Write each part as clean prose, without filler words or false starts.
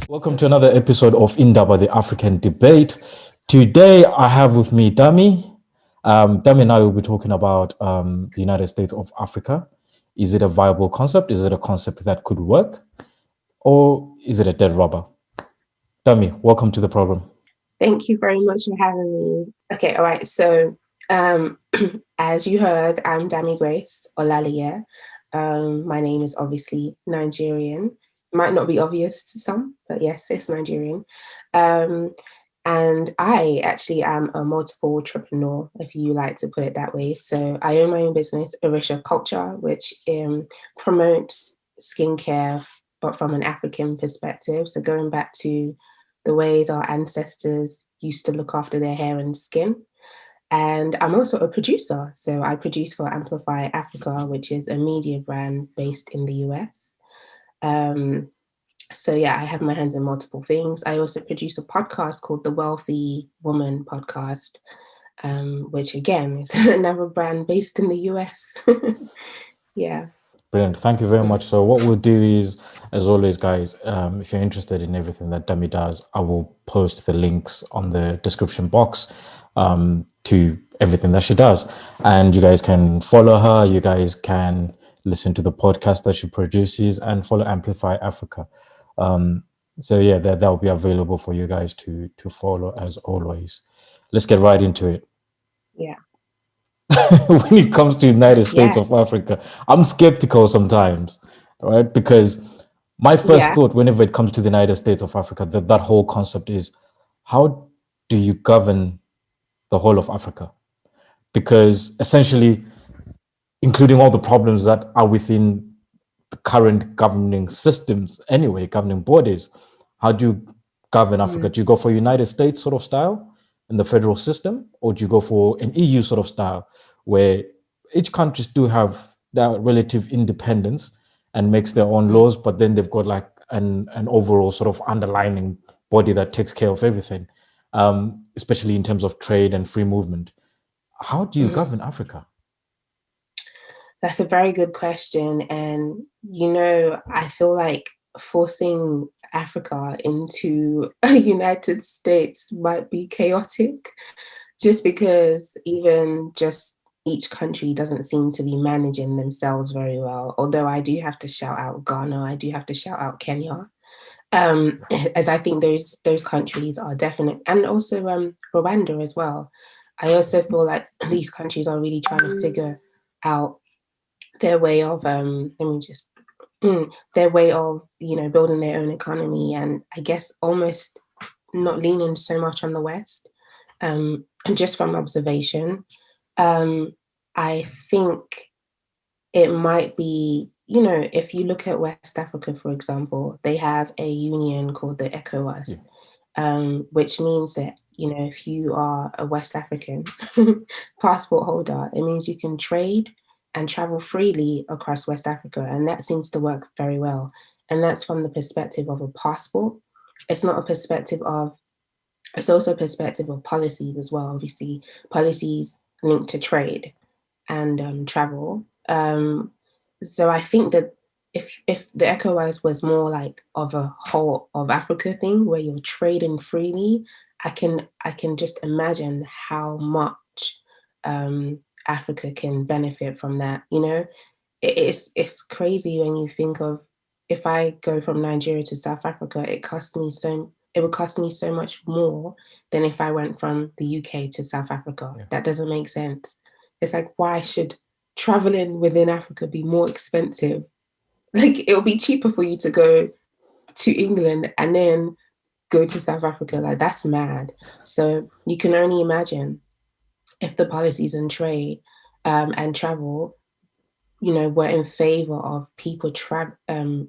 Welcome to another episode of Indaba, the African Debate. Today, I have with me Dami. Dami and I will be talking about the United States of Africa. Is it a viable concept? Is it a concept that could work? Or is it a dead rubber? Dami, welcome to the program. Thank you very much for having me. Okay, all right. So, as you heard, I'm Dami Grace Olaliye. My name is obviously Nigerian. Might not be obvious to some, but yes, it's Nigerian. Um, and I actually am a multiple entrepreneur, if you like to put it that way. So I own my own business, Orisha Culture, which promotes skincare, but from an African perspective. So going back to the ways our ancestors used to look after their hair and skin. And I'm also a producer. So I produce for Amplify Africa, which is a media brand based in the US. Um, so yeah, I have my hands in multiple things. I also produce a podcast called the Wealthy Woman Podcast, which again is another brand based in the US. Yeah. Brilliant. Thank you very much. So what we'll do is, as always, guys, if you're interested in everything that Dami does, I will post the links on the description box to everything that she does. And you guys can follow her. You guys can listen to the podcast that she produces and follow Amplify Africa. So yeah, that will be available for you guys to follow as always. Let's get right into it. Yeah. When it comes to United States Yeah. of Africa, I'm skeptical sometimes, right? Because my first Yeah. thought whenever it comes to the United States of Africa, that whole concept is, how do you govern the whole of Africa? Because essentially, including all the problems that are within the current governing systems anyway, governing bodies, how do you govern Africa? Mm. Do you go for United States sort of style in the federal system, or do you go for an EU sort of style where each countries do have their relative independence and makes their own Mm. laws, but then they've got like an overall sort of underlining body that takes care of everything, especially in terms of trade and free movement. How do you Mm. govern Africa? That's a very good question. And, I feel like forcing Africa into a United States might be chaotic just because even just each country doesn't seem to be managing themselves very well. Although I do have to shout out Ghana, I do have to shout out Kenya. As I think those countries are definite, and also Rwanda as well. I also feel like these countries are really trying to figure out their way of let me just their way of building their own economy, and I guess almost not leaning so much on the West. And just from observation, I think it might be, if you look at West Africa, for example, they have a union called the Yeah. ECOWAS, which means that, if you are a West African passport holder, it means you can trade and travel freely across West Africa. And that seems to work very well. And that's from the perspective of a passport. It's not a perspective of, it's also a perspective of policies as well. Obviously, policies linked to trade and travel. So I think that if the ECOWAS was more like of a whole of Africa thing where you're trading freely, I can just imagine how much Africa can benefit from that. It's crazy when you think of, if I go from Nigeria to South Africa, it would cost me so much more than if I went from the UK to South Africa. Yeah. That doesn't make sense. It's like, why should traveling within Africa be more expensive? Like, it'll be cheaper for you to go to England and then go to South Africa. Like, that's mad. So you can only imagine if the policies and trade and travel, were in favor of people traveling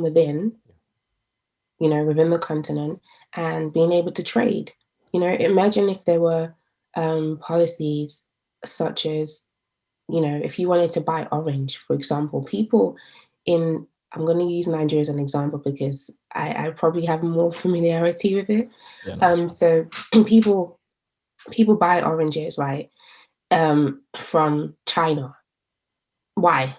within the continent and being able to trade. Imagine if there were policies such as, if you wanted to buy orange, for example, people in, I'm going to use Nigeria as an example because I probably have more familiarity with it. Yeah, no, that's fine. So people buy oranges, right, from China. Why?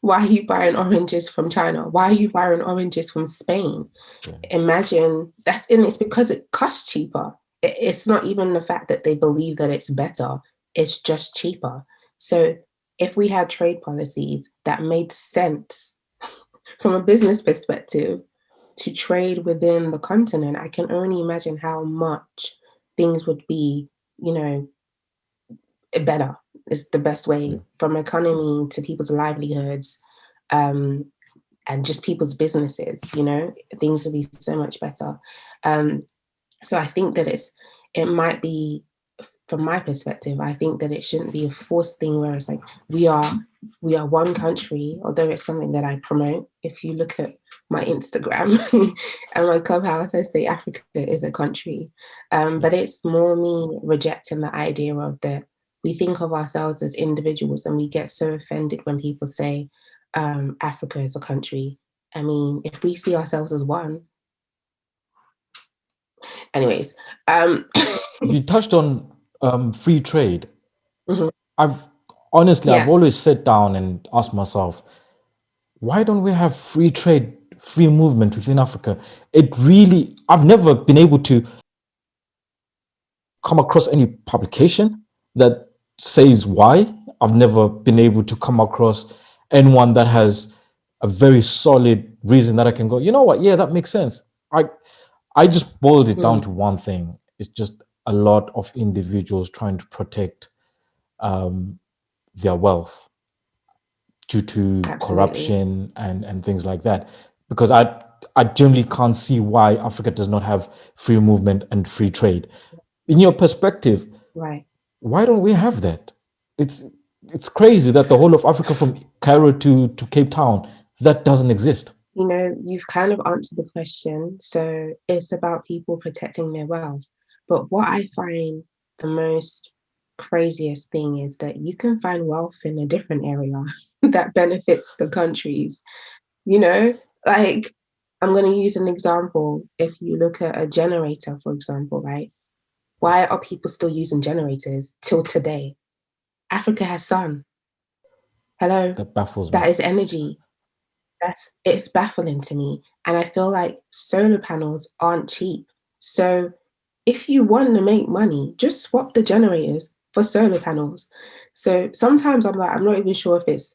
Why are you buying oranges from China? Why are you buying oranges from Spain? Yeah. Imagine that's, and it's because it costs cheaper. It's not even the fact that they believe that it's better, it's just cheaper. So if we had trade policies that made sense from a business perspective to trade within the continent, I can only imagine how much things would be, you know, better is the best Yeah. way, from economy to people's livelihoods, um, and just people's businesses, things would be so much better. Um, so I think that it might be, from my perspective, I think that it shouldn't be a forced thing where it's like we are one country, although it's something that I promote. If you look at my Instagram and my clubhouse, I say Africa is a country. But it's more me rejecting the idea of that we think of ourselves as individuals and we get so offended when people say Africa is a country. I mean, if we see ourselves as one, anyways. You touched on free trade. Mhm. I've I've Yes. always sat down and asked myself, why don't we have free trade, free movement within Africa? I've never been able to come across any publication that says why. I've never been able to come across anyone that has a very solid reason that I can go, you know what? Yeah, that makes sense. I just boiled it down Mm, to one thing. It's just a lot of individuals trying to protect their wealth due to absolutely. corruption and things like that. Because I generally can't see why Africa does not have free movement and free trade. In your perspective, Right. why don't we have that? It's it's crazy that the whole of Africa from Cairo to Cape Town, that doesn't exist. You've kind of answered the question. So it's about people protecting their wealth. But what I find the most craziest thing is that you can find wealth in a different area that benefits the countries. You know, like I'm going to use an example. If you look at a generator, for example, right? Why are people still using generators till today? Africa has sun. Hello, That baffles me. that is energy. It's baffling to me. And I feel like solar panels aren't cheap. So if you want to make money, just swap the generators for solar panels. So sometimes I'm like, I'm not even sure if it's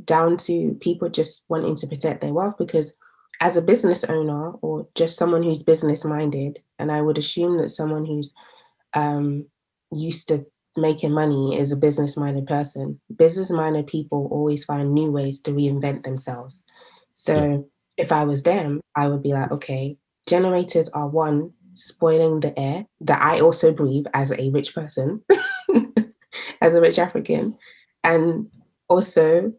down to people just wanting to protect their wealth, because as a business owner or just someone who's business minded, and I would assume that someone who's um, used to making money is a business minded person. Business minded people always find new ways to reinvent themselves. Yeah, So if I was them, I would be like, okay, generators are one, spoiling the air that I also breathe as a rich person, as a rich African. And also,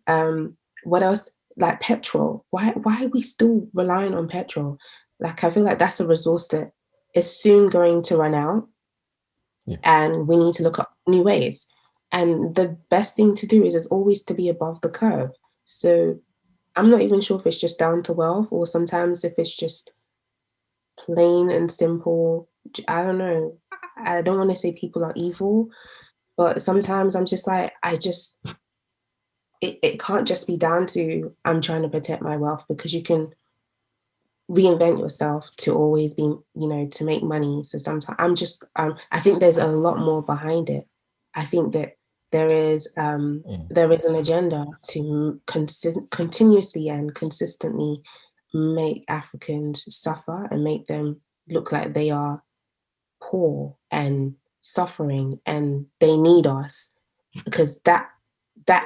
what else? Like petrol. Why are we still relying on petrol? Like I feel like that's a resource that is soon going to run out, yeah, and we need to look at new ways. And the best thing to do is always to be above the curve. So I'm not even sure if it's just down to wealth or sometimes if it's just plain and simple. I don't know. I don't want to say people are evil, but sometimes I'm just like, it can't just be down to I'm trying to protect my wealth, because you can reinvent yourself to always be, to make money. So sometimes I think there's a lot more behind it. I think that there is yeah, there is an agenda to continuously and consistently make Africans suffer and make them look like they are poor and suffering and they need us, because that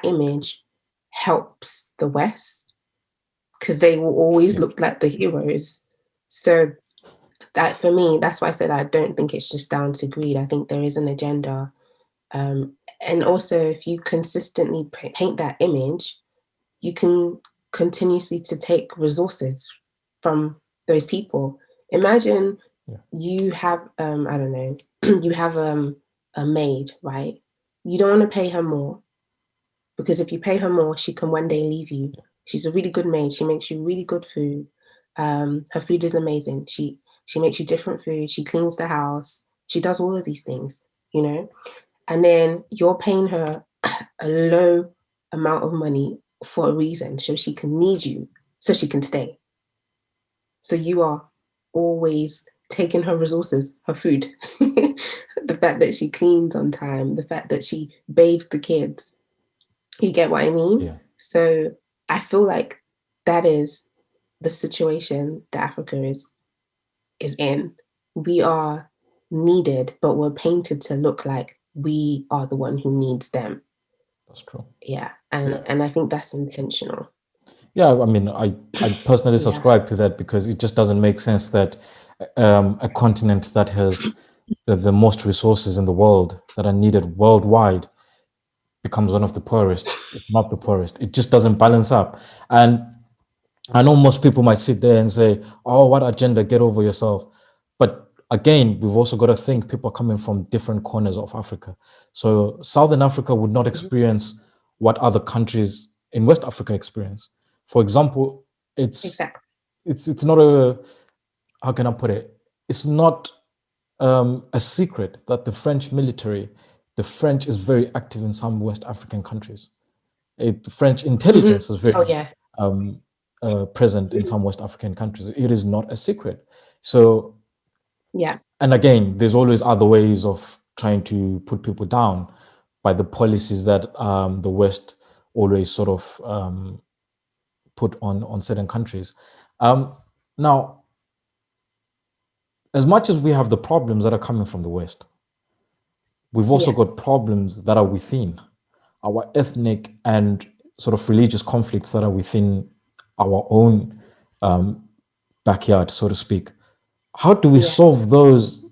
image helps the West, because they will always yeah, look like the heroes. So that, for me, that's why I said I don't think it's just down to greed. I think there is an agenda. And also, if you consistently paint that image, you can continuously to take resources from those people. Imagine yeah, you have, I don't know, you have a maid, right? You don't want to pay her more, because if you pay her more, she can one day leave you. She's a really good maid. She makes you really good food. Her food is amazing. She makes you different food. She cleans the house. She does all of these things, and then you're paying her a low amount of money for a reason, so she can need you, so she can stay. So you are always taking her resources, her food, the fact that she cleans on time, the fact that she bathes the kids. You get what I mean? Yeah, So I feel like that is the situation that Africa is in. We are needed, but we're painted to look like we are the one who needs them. that's true. Yeah. Yeah. And I think that's intentional. Yeah, I mean, I personally Yeah. subscribe to that because it just doesn't make sense that a continent that has the most resources in the world that are needed worldwide becomes one of the poorest, if not the poorest. It just doesn't balance up. And I know most people might sit there and say, "Oh, what agenda? Get over yourself." But again, we've also got to think people are coming from different corners of Africa. So Southern Africa would not Mhm. experience what other countries in West Africa experience. For example, it's Exactly. it's not a, how can I put it? It's not a secret that the French is very active in some West African countries. The French Mhm. intelligence is very Oh, yeah. um, present in some West African countries. It is not a secret. So, Yeah. and again, there's always other ways of trying to put people down by the policies that the West always sort of put on certain countries. Um, Now, as much as we have the problems that are coming from the West, we've also Yeah. got problems that are within our ethnic and sort of religious conflicts that are within our own backyard, so to speak. How do we Yeah. solve those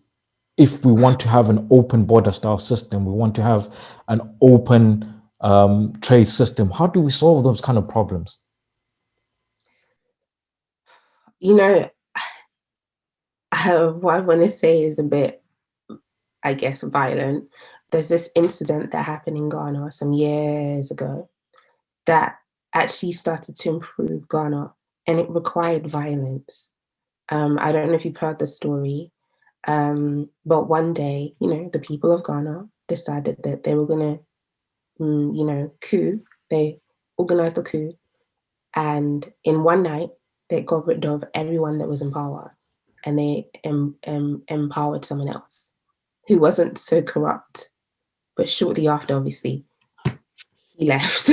if we want to have an open border style system? We want to have an open trade system. How do we solve those kind of problems? You know, what I want to say is a bit, I guess, violent. There's this incident that happened in Ghana some years ago that actually started to improve Ghana, and it required violence. I don't know if you've heard the story, but one day, the people of Ghana decided that they were going to, coup. They organized a coup, and in one night, they got rid of everyone that was in power, and they empowered someone else who wasn't so corrupt. But shortly after, obviously, he left,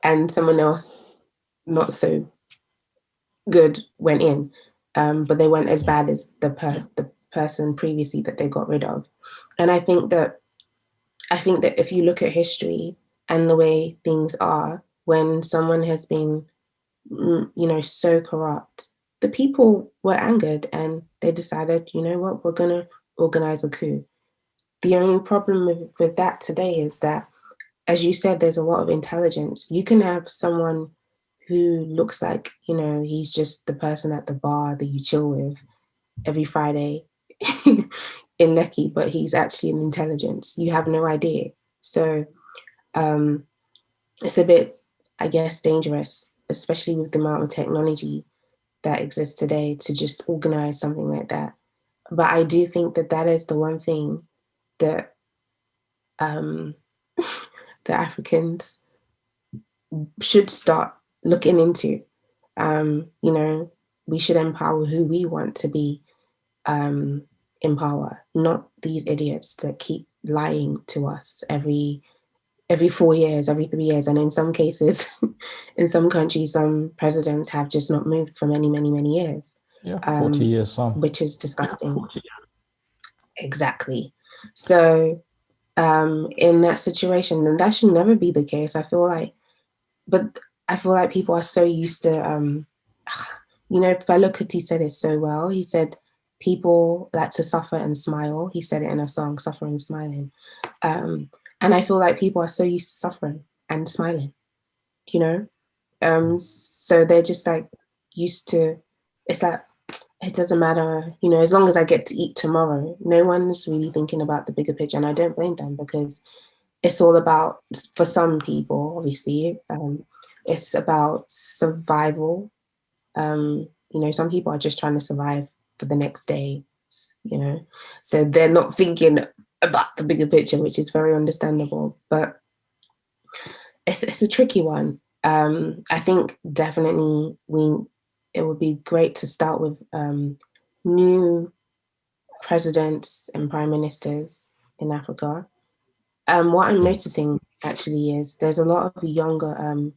and someone else not so good went in, but they weren't as Yeah, bad as the person previously that they got rid of. And I think that if you look at history and the way things are, when someone has been, so corrupt, the people were angered and they decided, you know what, we're gonna organize a coup. The only problem with that today is that, as you said, there's a lot of intelligence. You can have someone who looks like, he's just the person at the bar that you chill with every Friday in Lekki, but he's actually an intelligence. You have no idea. So um, it's a bit, I guess, dangerous, especially with the amount of technology that exists today to just organize something like that. But I do think that that is the one thing that um, the Africans should start looking into. We should empower who we want to be in power, not these idiots that keep lying to us every 4 years, every 3 years, and in some cases, in some countries, some presidents have just not moved for many, many, many years, yeah, 40 years some. which is disgusting. Exactly. So, in that situation, and that should never be the case. But I feel like people are so used to, Fela Kuti said it so well. He said, people like to suffer and smile. He said it in a song, Suffer and Smiling. Um, and I feel like people are so used to suffering and smiling, you know? So they're just like used to, it's like, it doesn't matter, as long as I get to eat tomorrow. No one's really thinking about the bigger picture. And I don't blame them because it's all about, for some people, obviously, it's about survival. Some people are just trying to survive for the next day, you know, so they're not thinking about the bigger picture, which is very understandable. But It's a tricky one. I think definitely it would be great to start with new presidents and prime ministers in Africa. What I'm Yeah. noticing actually is there's a lot of younger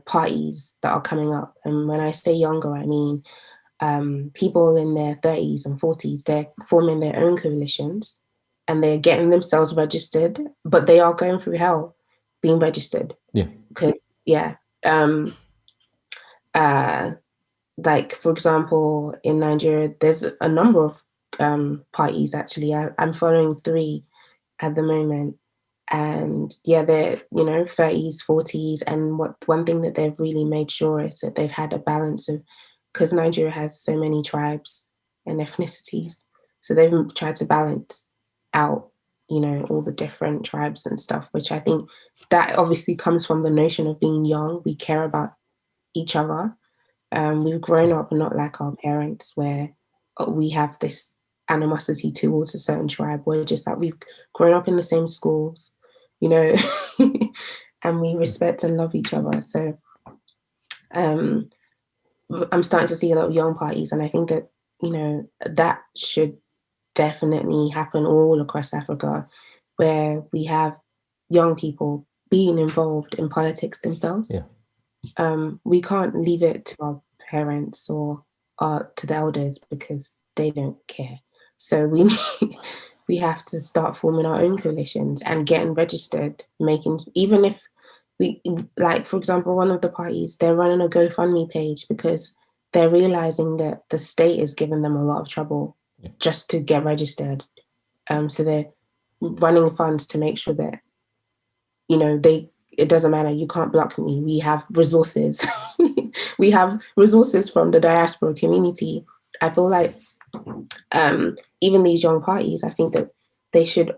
parties that are coming up, and when I say younger, I mean people in their 30s and 40s. They're forming their own coalitions, and they're getting themselves registered, but they are going through hell being registered Yeah. because yeah, um, uh, like for example, in Nigeria, there's a number of parties actually. I'm following three at the moment. And yeah, they're, 30s, 40s. And one thing that they've really made sure is that they've had a balance of, because Nigeria has so many tribes and ethnicities. So they've tried to balance out, all the different tribes and stuff, which I think that obviously comes from the notion of being young. We care about each other. We've grown up not like our parents, where we have this animosity towards a certain tribe. We're just like we've grown up in the same schools, you know, and we respect and love each other. So um, I'm starting to see a lot of young parties, and I think that that should definitely happen all across Africa, where we have young people being involved in politics themselves. Yeah. We can't leave it to our parents or to the elders because they don't care. So we have to start forming our own coalitions and getting registered, making even if we like, for example, one of the parties, they're running a GoFundMe page because they're realizing that the state is giving them a lot of trouble Yeah. just to get registered. So they're running funds to make sure that it doesn't matter, you can't block me, we have resources. We have resources from the diaspora community. I feel like even these young parties, I think that they should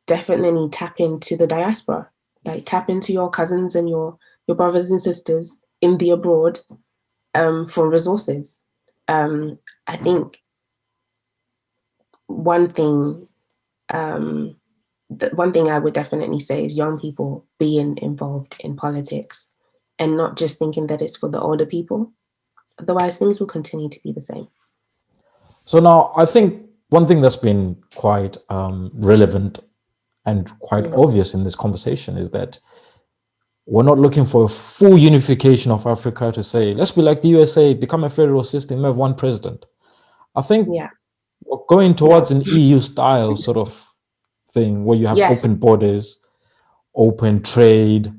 definitely tap into the diaspora, like tap into your cousins and your brothers and sisters in the abroad, for resources. I think one thing um, the one thing I would definitely say is young people being involved in politics and not just thinking that it's for the older people. Otherwise, things will continue to be the same. So now I think one thing that's been quite relevant and quite Mm. obvious in this conversation is that we're not looking for a full unification of Africa to say, let's be like the USA, become a federal system, have one president. I think Yeah. we're going No. towards an EU style sort of thing where you have Yes. open borders, open trade,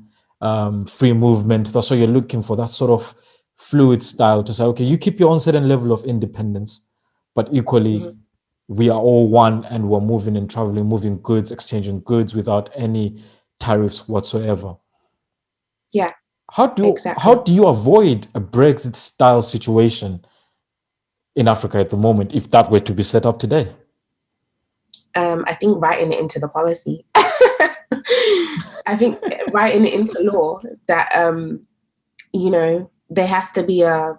free movement. That's what you're looking for, that sort of fluid style to say, okay, you keep your own certain level of independence, but equally, Mhm. we are all one and we're moving and traveling, moving goods, exchanging goods without any tariffs whatsoever. Yeah. How Exactly. do you avoid a Brexit style situation in Africa at the moment if that were to be set up today? I think writing it into the policy. I think writing it into law that there has to be a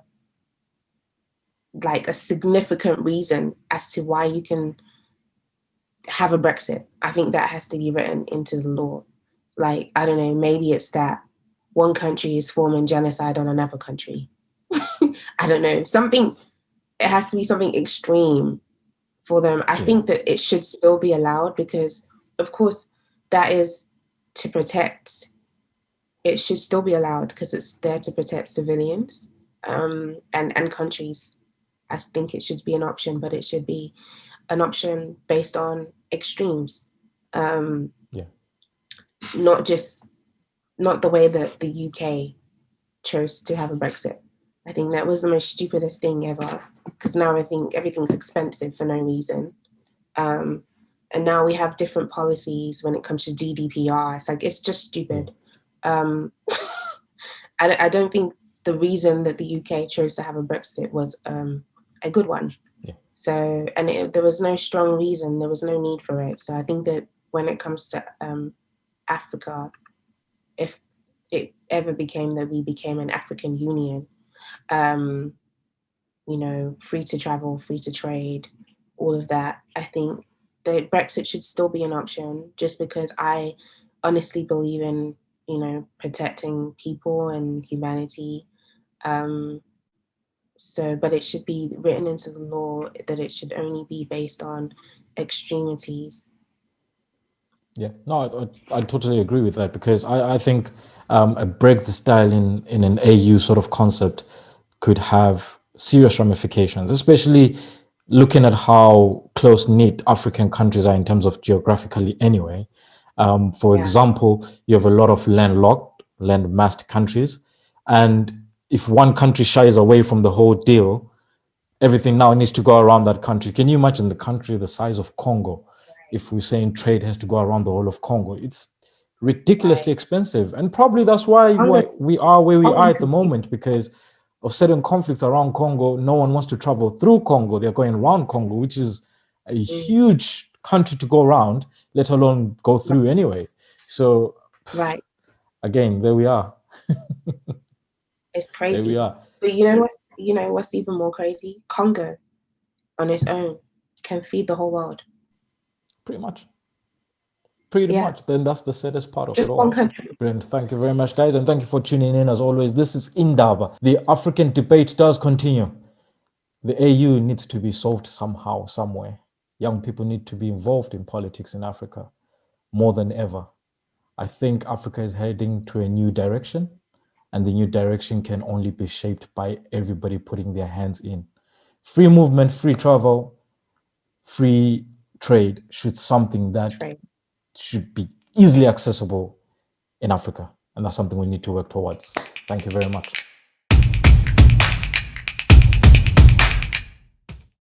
significant reason as to why you can have a Brexit. I think that has to be written into the law. Like, I don't know, maybe it's that one country is forming genocide on another country. I don't know. It has to be something extreme for them. I Yeah, think that it should still be allowed because, of course, that is to protect, it should still be allowed because it's there to protect civilians and countries. I think it should be an option, but it should be an option based on extremes. Um, yeah, not just not the way that the UK chose to have a Brexit. I think that was the most stupidest thing ever because now I think everything's expensive for no reason. Um, and now we have different policies when it comes to GDPR. It's like it's just yeah, stupid. Um, I don't think the reason that the UK chose to have a Brexit was a good one. yeah. So, and there was no strong reason, there was no need for it. So I think that when it comes to Africa, if it ever became that we became an African Union, um, free to travel, free to trade, all of that, I think that Brexit should still be an option just because I honestly believe in protecting people and humanity. But it should be written into the law that it should only be based on extremities. Yeah, no, I totally agree with that, because I think a Brexit style in an AU sort of concept could have serious ramifications, especially looking at how close knit African countries are in terms of geographically anyway. For Yeah. example, you have a lot of landlocked, land-massed countries. And if one country shies away from the whole deal, everything now needs to go around that country. Can you imagine the country the size of Congo? If we're saying trade has to go around the whole of Congo, it's Right. ridiculously expensive. And probably that's why Congo, we are where we are Congo at the can feed, moment, because of certain conflicts around Congo. No one wants to travel through Congo. They're going around Congo, which is a huge country to go around, let alone go through anyway. So right. again, there we are. It's There we crazy. are. But what's even more crazy? Congo on its own can feed the whole world. Pretty much. Pretty Yeah. much. Then that's the saddest part of it Just one all. country. Brilliant. Thank you very much, guys. And thank you for tuning in as always. This is Indaba. The African debate does continue. The AU needs to be solved somehow, somewhere. Young people need to be involved in politics in Africa more than ever. I think Africa is heading to a new direction, and the new direction can only be shaped by everybody putting their hands in. Free movement, free travel, free trade should something that Trade. should be easily accessible in Africa. And that's something we need to work towards. Thank you very much.